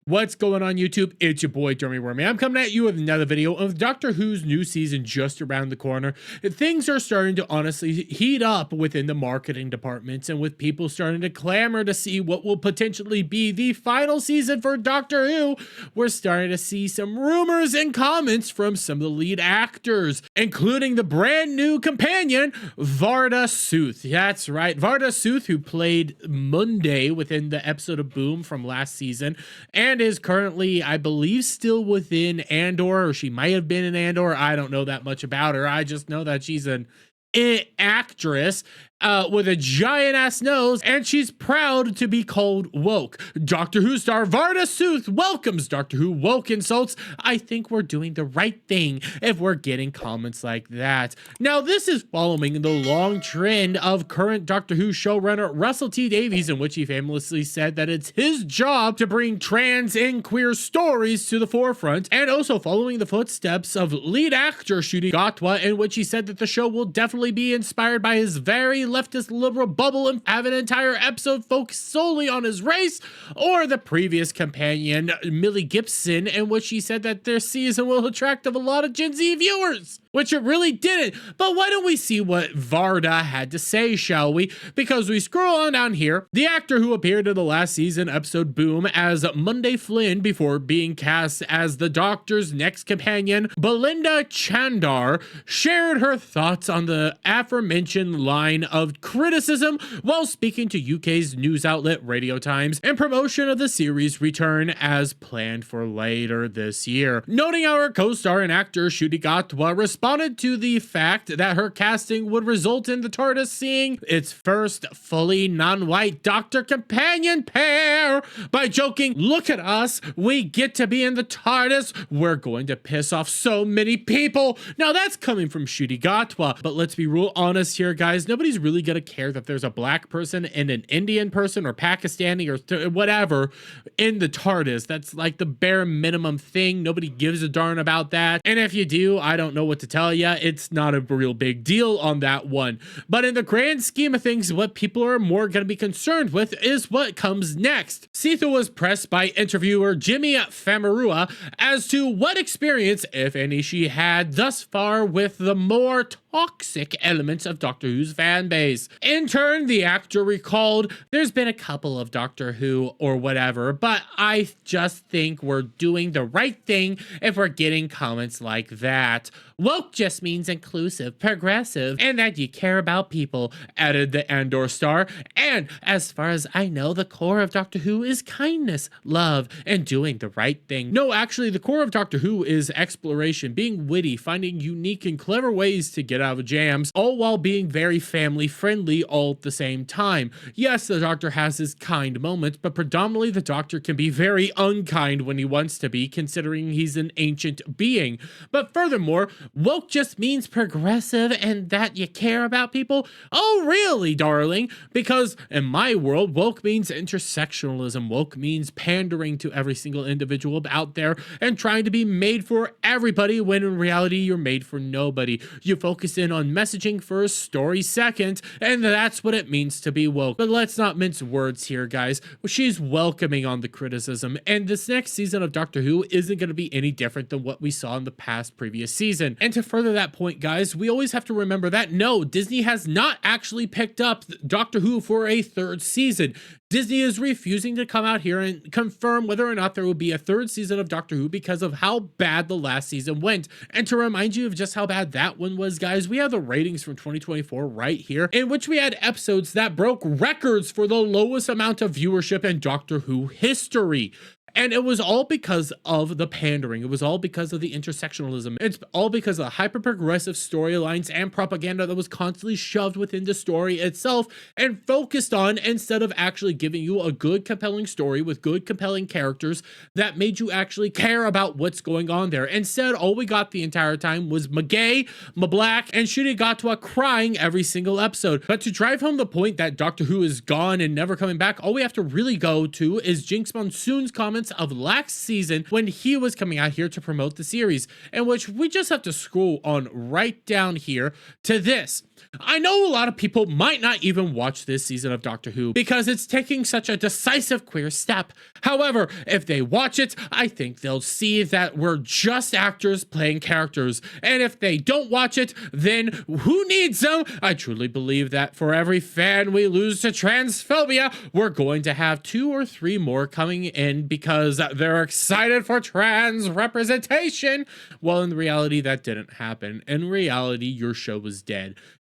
What's going on YouTube? It's your boy Jeremy Wormy. I'm coming at you with another video of Doctor Who's new season just around the corner. Things are starting to honestly heat up within the marketing departments, and with people starting to clamor to see what will potentially be the final season for Doctor Who, we're starting to see some rumors and comments from some of the lead actors, including the brand new companion, Varada Sethu. That's right, Varada Sethu, who played Monday within the episode of Boom from last season, and is currently, I believe, still within Andor, or she might have been in Andor. I don't know that much about her. I just know that she's an actress with a giant ass nose, and she's proud to be called woke. Doctor Who star Varada Sethu welcomes Doctor Who woke insults. I think we're doing the right thing if we're getting comments like that. Now, this is following the long trend of current Doctor Who showrunner Russell T Davies, in which he famously said that it's his job to bring trans and queer stories to the forefront, and also following the footsteps of lead actor Ncuti Gatwa, in which he said that the show will definitely be inspired by his very leftist liberal bubble and have an entire episode focused solely on his race, or the previous companion Millie Gibson, in which she said that their season will attract a lot of Gen Z viewers, which it really didn't. But why don't we see what Varda had to say, shall we? Because we scroll on down here, the actor who appeared in the last season episode Boom as Monday Flynn before being cast as the Doctor's next companion, Belinda Chandar, shared her thoughts on the aforementioned line of criticism while speaking to UK's news outlet Radio Times in promotion of the series' return as planned for later this year. Noting our co-star and actor Ncuti Gatwa responded to the fact that her casting would result in the TARDIS seeing its first fully non-white Doctor companion pair by joking, "Look at us, we get to be in the TARDIS, we're going to piss off so many people." Now that's coming from Ncuti Gatwa, but let's be real honest here, guys. Nobody's really gonna care that there's a black person and an Indian person or Pakistani or whatever in the TARDIS. That's like the bare minimum thing. Nobody gives a darn about that, and if you do, I don't know what to tell you. It's not a real big deal on that one. But in the grand scheme of things, what people are more going to be concerned with is what comes next. Sethu was pressed by interviewer Jimmy Famarua as to what experience, if any, she had thus far with the more toxic elements of Doctor Who's fan base. In turn, the actor recalled, "There's been a couple of Doctor Who or whatever, but I just think we're doing the right thing if we're getting comments like that. Woke just means inclusive, progressive, and that you care about people," added the Andor star. "And as far as I know, the core of Doctor Who is kindness, love, and doing the right thing." No, actually, the core of Doctor Who is exploration, being witty, finding unique and clever ways to get out of jams, all while being very family friendly all at the same time. Yes, the Doctor has his kind moments, but predominantly the Doctor can be very unkind when he wants to be, considering he's an ancient being. But furthermore, woke just means progressive and that you care about people. Oh, really, darling? Because in my world, woke means intersectionalism. Woke means pandering to every single individual out there and trying to be made for everybody, when in reality, you're made for nobody. You focus in on messaging first, story second, and that's what it means to be woke. But let's not mince words here, guys. She's welcoming on the criticism, and this next season of Doctor Who isn't going to be any different than what we saw in the past previous season. And to further that point, guys, we always have to remember that no, Disney has not actually picked up Doctor Who for a third season. Disney is refusing to come out here and confirm whether or not there will be a third season of Doctor Who because of how bad the last season went. And to remind you of just how bad that one was, guys, we have the ratings from 2024 right here, in which we had episodes that broke records for the lowest amount of viewership in Doctor Who history. And it was all because of the pandering. It was all because of the intersectionalism. It's all because of the hyper-progressive storylines and propaganda that was constantly shoved within the story itself and focused on, instead of actually giving you a good, compelling story with good, compelling characters that made you actually care about what's going on there. Instead, all we got the entire time was McGay, MaBlack, and Ncuti Gatwa crying every single episode. But to drive home the point that Doctor Who is gone and never coming back, all we have to really go to is Jinx Monsoon's comments moments of last season when he was coming out here to promote the series, in which we just have to scroll on right down here to this. I know a lot of people might not even watch this season of Doctor Who because it's taking such a decisive queer step. However, if they watch it, I think they'll see that we're just actors playing characters. And if they don't watch it, then who needs them? I truly believe that for every fan we lose to transphobia, we're going to have 2 or 3 more coming in because they're excited for trans representation. Well, in reality, that didn't happen. In reality, your show was dead.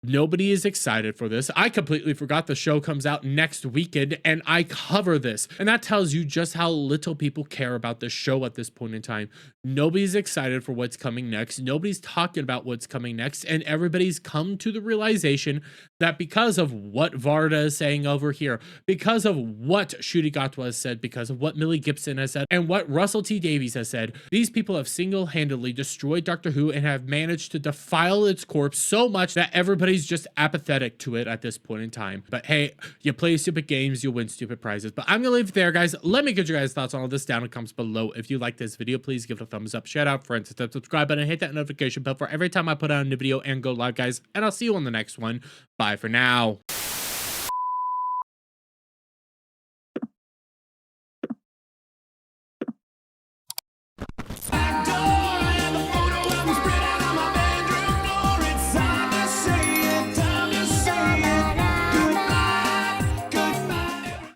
Nobody is excited for this. I completely forgot the show comes out next weekend and I cover this. And that tells you just how little people care about the show at this point in time. Nobody's excited for what's coming next. Nobody's talking about what's coming next. And everybody's come to the realization that because of what Varda is saying over here, because of what Ncuti Gatwa has said, because of what Millie Gibson has said, and what Russell T Davies has said, these people have single-handedly destroyed Doctor Who and have managed to defile its corpse so much that everybody's just apathetic to it at this point in time. But hey, you play stupid games, you'll win stupid prizes. But I'm gonna leave it there, guys. Let me get your guys' thoughts on all this down in the comments below. If you like this video, please give it a thumbs up, shout out, friends, hit that subscribe button, hit that notification bell for every time I put out a new video and go live, guys. And I'll see you on the next one. Bye for now.